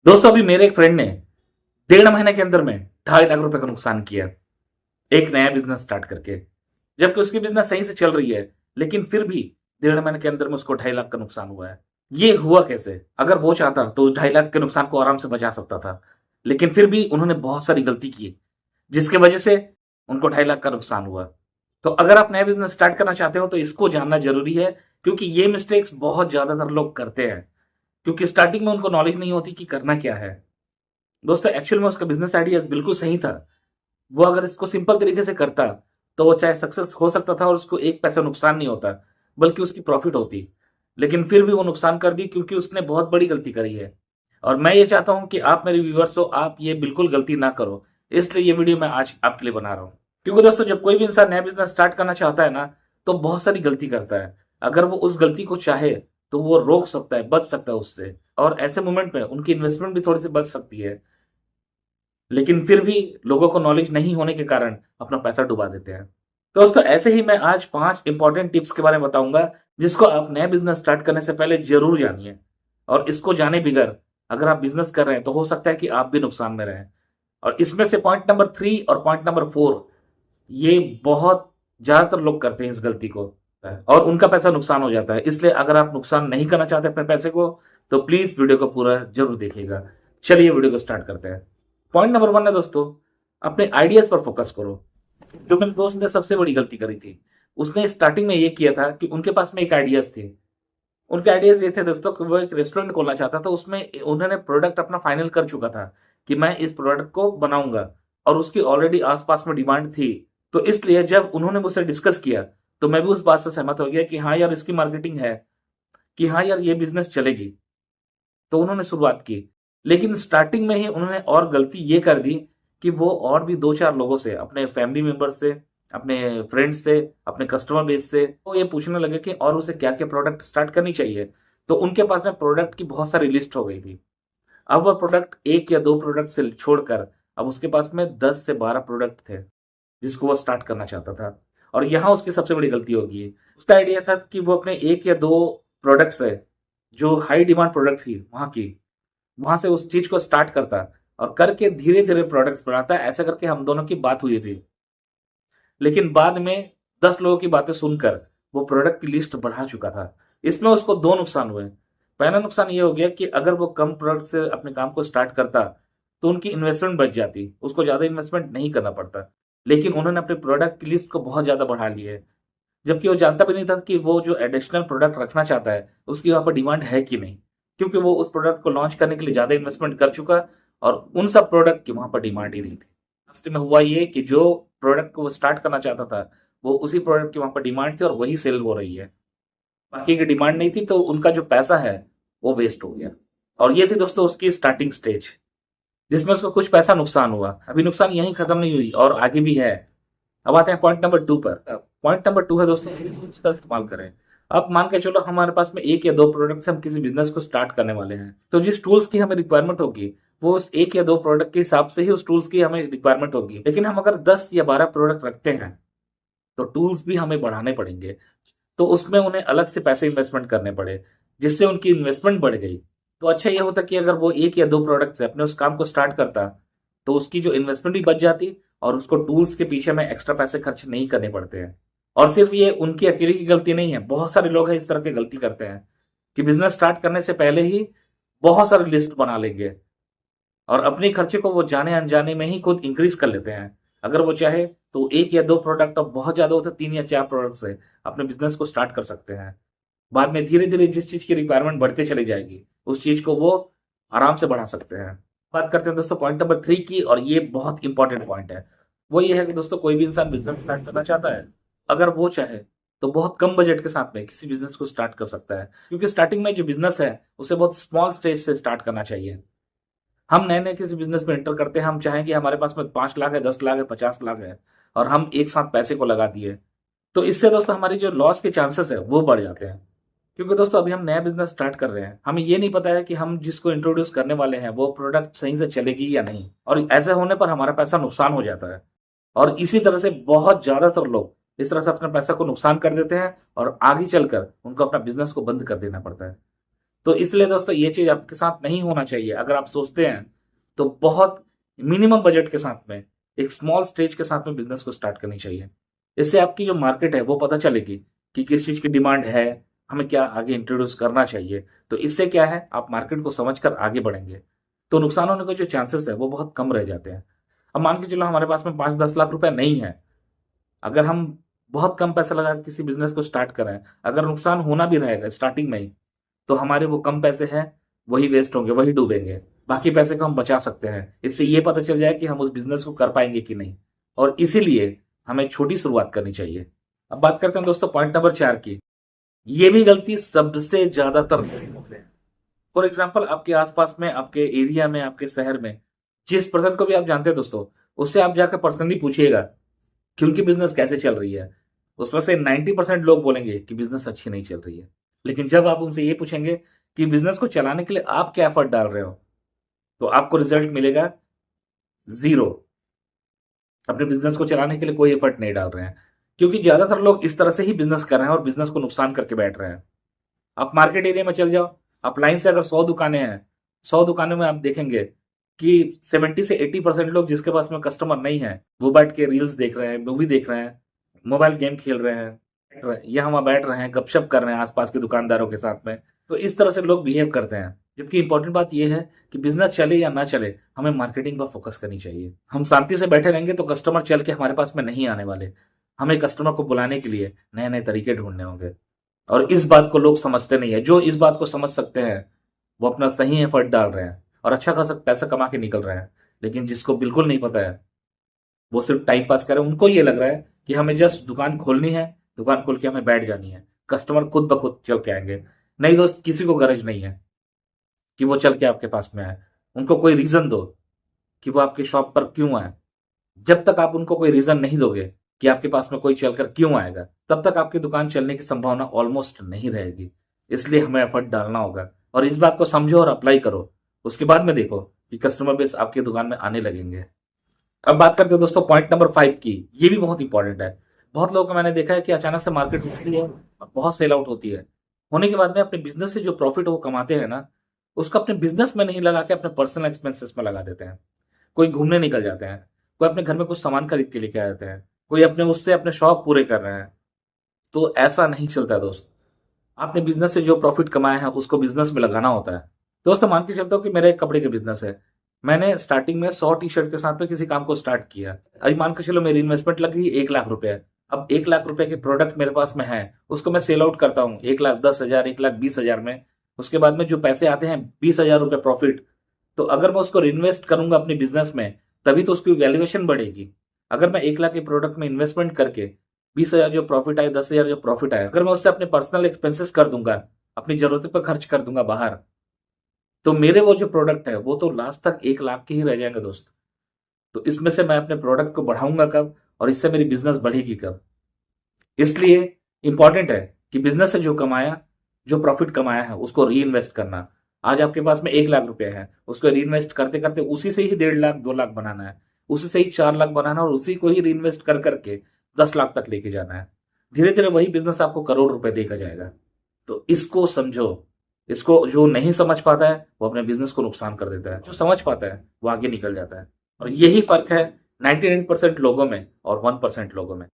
दोस्तों अभी मेरे एक फ्रेंड ने 1.5 महीने के अंदर में 2.5 लाख रुपए का नुकसान किया एक नया बिजनेस स्टार्ट करके। जबकि उसकी बिजनेस सही से चल रही है, लेकिन फिर भी 1.5 महीने के अंदर में उसको 2.5 लाख का नुकसान हुआ है। ये हुआ कैसे? अगर वो चाहता तो 2.5 लाख के नुकसान को आराम से बचा सकता था, लेकिन फिर भी उन्होंने बहुत सारी गलती की, जिसकी वजह से उनको 2.5 लाख का नुकसान हुआ। तो अगर आप नया बिजनेस स्टार्ट करना चाहते हो तो इसको जानना जरूरी है, क्योंकि ये मिस्टेक्स बहुत ज्यादातर लोग करते हैं, क्योंकि स्टार्टिंग में उनको नॉलेज नहीं होती कि करना क्या है। दोस्तों एक्चुअल में उसका बिज़नेस आइडिया बिल्कुल सही था। वो अगर इसको सिंपल तरीके से करता, तो वो चाहे सक्सेस हो सकता था और उसको 1 पैसा नुकसान नहीं होता, बल्कि उसकी प्रॉफ़िट होती। लेकिन फिर भी वो नुकसान कर दी क्योंकि उसने बहुत बड़ी गलती करी है। और मैं ये चाहता हूँ कि आप मेरे व्यूअर्स हो, आप ये बिल्कुल गलती ना करो। इसलिए ये वीडियो मैं आज आपके लिए बना रहा हूँ। क्योंकि दोस्तों जब कोई भी इंसान नया बिज़नेस स्टार्ट करना चाहता है ना, तो बहुत सारी गलती करता है। अगर वो उस गलती को चाहे, तो वो रोक सकता है, बच सकता है उससे। और ऐसे मोमेंट में उनकी इन्वेस्टमेंट भी थोड़ी-सी बच सकती है। लेकिन फिर भी लोगों को नॉलेज नहीं होने के कारण अपना पैसा डुबा देते हैं। तो दोस्तों ऐसे ही मैं आज 5 इंपॉर्टेंट टिप्स के बारे में बताऊँगा, जिसको आप नया बिज़नेस स्टार्ट करने से पहले ज़रूर जानिए। और इसको जाने बगैर अगर आप बिज़नेस कर रहे हैं, तो हो सकता है कि आप भी नुकसान में रहें। और इसमें से पॉइंट नंबर 3 और पॉइंट नंबर 4 ये बहुत ज़्यादातर लोग करते हैं इस गलती को, और उनका पैसा नुकसान हो जाता है। इसलिए अगर आप नुकसान नहीं करना चाहते अपने पैसे को, तो प्लीज़ वीडियो को पूरा ज़रूर देखिएगा। चलिए वीडियो को स्टार्ट करते हैं। पॉइंट नंबर 1 है दोस्तों, अपने आइडियाज़ पर फ़ोकस करो। जो मेरे दोस्त ने सबसे बड़ी गलती करी थी, उसने स्टार्टिंग में ये किया था कि उनके पास में एक आइडियाज़ थे। उनके आइडियाज़ ये थे दोस्तों कि वो एक रेस्टोरेंट खोलना चाहता था, उसमें उन्होंने प्रोडक्ट अपना फाइनल कर चुका था कि मैं इस प्रोडक्ट को बनाऊँगा, और उसकी ऑलरेडी आस-पास में डिमांड थी। तो इसलिए जब उन्होंने मुझसे डिस्कस किया, तो मैं भी उस बात से सहमत हो गया कि हाँ यार, इसकी मार्केटिंग है, कि हाँ यार, ये बिज़नेस चलेगी। तो उन्होंने शुरुआत की। लेकिन स्टार्टिंग में ही उन्होंने और गलती ये कर दी कि वो और भी 2-4 लोगों से, अपने फैमिली मेंबर से, अपने फ्रेंड्स से, अपने कस्टमर बेस से, वो ये पूछने लगे कि और उसे क्या-क्या प्रोडक्ट स्टार्ट करनी चाहिए। तो उनके पास में प्रोडक्ट की बहुत सारी लिस्ट हो गई थी। अब वो प्रोडक्ट 1 या 2 प्रोडक्ट से छोड़कर अब उसके पास में 10 से 12 प्रोडक्ट थे, जिसको वो स्टार्ट करना चाहता था। और यहाँ उसकी सबसे बड़ी गलती होगी। उसका आइडिया था कि वो अपने 1 या 2 प्रोडक्ट्स है, जो हाई डिमांड प्रोडक्ट थी वहाँ की, वहाँ से उस चीज़ को स्टार्ट करता और करके धीरे-धीरे प्रोडक्ट्स बढ़ाता। ऐसा करके हम दोनों की बात हुई थी। लेकिन बाद में 10 लोगों की बातें सुनकर वो प्रोडक्ट की लिस्ट बढ़ा चुका था। इसमें उसको 2 नुकसान हुए। पहला नुकसान ये हो गया कि अगर वो कम प्रोडक्ट से अपने काम को स्टार्ट करता, तो उनकी इन्वेस्टमेंट बच जाती, उसको ज़्यादा इन्वेस्टमेंट नहीं करना पड़ता। लेकिन उन्होंने अपने प्रोडक्ट की लिस्ट को बहुत ज़्यादा बढ़ा ली है, जबकि वो जानता भी नहीं था कि वो जो एडिशनल प्रोडक्ट रखना चाहता है, उसकी वहाँ पर डिमांड है कि नहीं। क्योंकि वो उस प्रोडक्ट को लॉन्च करने के लिए ज़्यादा इन्वेस्टमेंट कर चुका, और उन सब प्रोडक्ट की वहाँ पर डिमांड ही नहीं थी। लास्ट में हुआ ये कि जो प्रोडक्ट को वो स्टार्ट करना चाहता था, वो उसी प्रोडक्ट की वहाँ पर डिमांड थी और वही सेल हो रही है। बाकी की डिमांड नहीं थी, तो उनका जो पैसा है, वो वेस्ट हो गया। और ये थी दोस्तों उसकी स्टार्टिंग स्टेज, जिसमें उसको कुछ पैसा नुकसान हुआ। अभी नुकसान यहीं खत्म नहीं हुई और आगे भी है। अब आते हैं पॉइंट नंबर 2 पर। पॉइंट नंबर 2 है दोस्तों, टूल्स का इस्तेमाल करें। अब मान के चलो हमारे पास में 1 या 2 प्रोडक्ट से हम किसी बिज़नेस को स्टार्ट करने वाले हैं। तो जिस टूल्स की हमें रिक्वायरमेंट होगी, वो उस 1 या 2 प्रोडक्ट के हिसाब से ही उस टूल्स की हमें रिक्वायरमेंट होगी। लेकिन हम अगर 10 या 12 प्रोडक्ट रखते हैं, तो टूल्स भी हमें बढ़ाने पड़ेंगे। तो उसमें उन्हें अलग से पैसे इन्वेस्टमेंट करने पड़े, जिससे उनकी इन्वेस्टमेंट बढ़ गई। तो अच्छा ये होता कि अगर वो 1 या 2 प्रोडक्ट से अपने उस काम को स्टार्ट करता, तो उसकी जो इन्वेस्टमेंट भी बच जाती और उसको टूल्स के पीछे में एक्स्ट्रा पैसे खर्च नहीं करने पड़ते हैं। और सिर्फ ये उनकी अकेले की गलती नहीं है, बहुत सारे लोग हैं इस तरह की गलती करते हैं कि बिज़नेस स्टार्ट करने से पहले ही बहुत सारी लिस्ट बना लेंगे और अपने खर्चे को वो जाने-अनजाने में ही खुद इंक्रीज़ कर लेते हैं। अगर वो चाहे तो 1 या 2 प्रोडक्ट, और बहुत ज़्यादा हो तो 3 या 4 प्रोडक्ट से अपने बिज़नेस को स्टार्ट कर सकते हैं। बाद में धीरे-धीरे जिस चीज़ की रिक्वायरमेंट बढ़ते चली जाएगी, उस चीज़ को वो आराम से बढ़ा सकते हैं। बात करते हैं दोस्तों पॉइंट नंबर 3 की, और ये बहुत इंपॉर्टेंट पॉइंट है। वो ये है कि दोस्तों कोई भी इंसान बिज़नेस स्टार्ट करना चाहता है, अगर वो चाहे तो बहुत कम बजट के साथ में किसी बिज़नेस को स्टार्ट कर सकता है। क्योंकि स्टार्टिंग में जो बिज़नेस है, उसे बहुत स्मॉल स्टेज से स्टार्ट करना चाहिए। हम नए-नए किसी बिज़नेस में एंटर करते हैं, हम चाहेंगे हमारे पास में 5 लाख है, 10 लाख है, 50 लाख है, और हम एक साथ पैसे को लगा दिए। तो इससे दोस्तों हमारी जो लॉस के चांसेस है, वो बढ़ जाते हैं। क्योंकि दोस्तों अभी हम नया बिज़नेस स्टार्ट कर रहे हैं। हमें ये नहीं पता है कि हम जिसको इंट्रोड्यूस करने वाले हैं, वो प्रोडक्ट सही से चलेगी या नहीं, और ऐसे होने पर हमारा पैसा नुकसान हो जाता है। और इसी तरह से बहुत ज़्यादातर लोग इस तरह से अपने पैसा को नुकसान कर देते हैं और आगे चलकर उनको अपना बिज़नेस को बंद कर देना पड़ता है। तो इसलिए दोस्तों ये चीज आपके साथ नहीं होना चाहिए। अगर आप सोचते हैं तो बहुत मिनिमम बजट के साथ में, एक स्मॉल स्टेज के साथ में बिजनेस को स्टार्ट करनी चाहिए। इससे आपकी जो मार्केट है वो पता चलेगी कि किस चीज की डिमांड है, हमें क्या आगे इंट्रोड्यूस करना चाहिए। तो इससे क्या है, आप मार्केट को समझकर आगे बढ़ेंगे तो नुकसान होने के जो चांसेस है वो बहुत कम रह जाते हैं। अब मान के चलो हमारे पास में 5-10 लाख रुपए नहीं है, अगर हम बहुत कम पैसा लगा किसी बिजनेस को स्टार्ट करें, अगर नुकसान होना भी रहेगा स्टार्टिंग में ही, तो हमारे वो कम पैसे हैं वही वेस्ट होंगे, वही डूबेंगे। बाकी पैसे को हम बचा सकते हैं। इससे ये पता चल जाए कि हम उस बिजनेस को कर पाएंगे कि नहीं, और इसीलिए हमें छोटी शुरुआत करनी चाहिए। अब बात करते हैं दोस्तों पॉइंट नंबर 4 की। ये भी गलती सबसे ज्यादातर होते हैं। फॉर एग्जाम्पल, आपके आसपास में, आपके एरिया में, आपके शहर में जिस पर्सन को भी आप जानते हैं दोस्तों, उससे आप जाकर पर्सनली पूछिएगा कि उनकी बिजनेस कैसे चल रही है। उसमें से 90% लोग बोलेंगे कि बिजनेस अच्छी नहीं चल रही है। लेकिन जब आप उनसे ये पूछेंगे कि बिजनेस को चलाने के लिए आप क्या एफर्ट डाल रहे हो, तो आपको रिजल्ट मिलेगा 0। अपने बिजनेस को चलाने के लिए कोई एफर्ट नहीं डाल रहे हैं, क्योंकि ज्यादातर लोग इस तरह से ही बिजनेस कर रहे हैं और बिजनेस को नुकसान करके बैठ रहे हैं। आप मार्केट एरिया में चल जाओ, आप लाइन से अगर 100 दुकानें हैं, 100 दुकानों में आप देखेंगे कि 70 से 80% लोग जिसके पास में कस्टमर नहीं है, वो बैठ के रील्स देख रहे हैं, मूवी देख रहे हैं, मोबाइल गेम खेल रहे हैं, या वहां बैठ रहे हैं, गपशप कर रहे हैं आसपास के दुकानदारों के साथ में। तो इस तरह से लोग बिहेव करते हैं। जबकि इंपॉर्टेंट बात यह है कि बिजनेस चले या ना चले, हमें मार्केटिंग पर फोकस करनी चाहिए। हम शांति से बैठे रहेंगे तो कस्टमर चल के हमारे पास में नहीं आने वाले। हमें कस्टमर को बुलाने के लिए नए नए तरीके ढूंढने होंगे, और इस बात को लोग समझते नहीं है। जो इस बात को समझ सकते हैं वो अपना सही एफर्ट डाल रहे हैं और अच्छा खासा पैसा कमा के निकल रहे हैं। लेकिन जिसको बिल्कुल नहीं पता है, वो सिर्फ टाइम पास कर रहे हैं। उनको ये लग रहा है कि हमें जस्ट दुकान खोलनी है, दुकान खोल के हमें बैठ जानी है, कस्टमर खुद ब खुद चल के आएंगे। नहीं दोस्त, किसी को गरज नहीं है कि वो चल के आपके पास में आए। उनको कोई रीजन दो कि वो आपके शॉप पर क्यों आए। जब तक आप उनको कोई रीजन नहीं दोगे कि आपके पास में कोई चलकर क्यों आएगा, तब तक आपकी दुकान चलने की संभावना ऑलमोस्ट नहीं रहेगी। इसलिए हमें एफर्ट डालना होगा, और इस बात को समझो और अप्लाई करो। उसके बाद में देखो कि कस्टमर बेस आपकी दुकान में आने लगेंगे। अब बात करते हैं दोस्तों पॉइंट नंबर 5 की। ये भी बहुत इंपॉर्टेंट है। बहुत लोगों को मैंने देखा है कि अचानक से मार्केट उठती है और बहुत सेल आउट होती है। होने के बाद में अपने बिजनेस से जो प्रॉफिट वो कमाते हैं ना, उसको अपने बिजनेस में नहीं लगा के अपने पर्सनल एक्सपेंसेस में लगा देते हैं। कोई घूमने निकल जाते हैं, कोई अपने घर में कुछ सामान खरीद के लेके आ जाते हैं, कोई अपने उससे अपने शौक पूरे कर रहे हैं। तो ऐसा नहीं चलता है दोस्त। आपने बिजनेस से जो प्रॉफिट कमाया है उसको बिजनेस में लगाना होता है। दोस्तों मान के चलता हूँ कि मेरा एक कपड़े का बिजनेस है। मैंने स्टार्टिंग में 100 टी शर्ट के साथ में किसी काम को स्टार्ट किया। अभी मान के चलो मेरी इन्वेस्टमेंट लग गई 1 लाख रुपए। अब 1 लाख रुपए के प्रोडक्ट मेरे पास में है, उसको मैं सेल आउट करता हूँ 1,10,000, 1,20,000 में। उसके बाद में जो पैसे आते हैं 20,000 रुपए प्रॉफिट। तो अगर मैं उसको इन्वेस्ट करूंगा अपने बिजनेस में, तभी तो उसकी वैल्यूएशन बढ़ेगी। अगर मैं 1 लाख के प्रोडक्ट में इन्वेस्टमेंट करके 20,000 जो प्रॉफिट आए, 10,000 जो प्रॉफिट आए, अगर मैं उससे अपने पर्सनल एक्सपेंसेस कर दूंगा, अपनी जरूरतों पर खर्च कर दूंगा बाहर, तो मेरे वो जो प्रोडक्ट है वो तो लास्ट तक 1 लाख के ही रह जाएंगे दोस्त। तो इसमें से मैं अपने प्रोडक्ट को बढ़ाऊंगा कब, और इससे मेरी बिजनेस बढ़ेगी कब। इसलिए इंपॉर्टेंट है कि बिजनेस से जो कमाया, जो प्रॉफिट कमाया है, उसको री इन्वेस्ट करना। आज आपके पास में 1 लाख रुपए है, उसको री इन्वेस्ट करते करते उसी से ही 1.5 लाख, 2 लाख बनाना है, उसी से ही 4 लाख बनाना, और उसी को ही री इन्वेस्ट कर करके 10 लाख तक लेके जाना है। धीरे धीरे वही बिजनेस आपको करोड़ रुपए देकर जाएगा। तो इसको समझो। इसको जो नहीं समझ पाता है वो अपने बिजनेस को नुकसान कर देता है, जो समझ पाता है वो आगे निकल जाता है। और यही फर्क है 99% लोगों में और 1% लोगों में।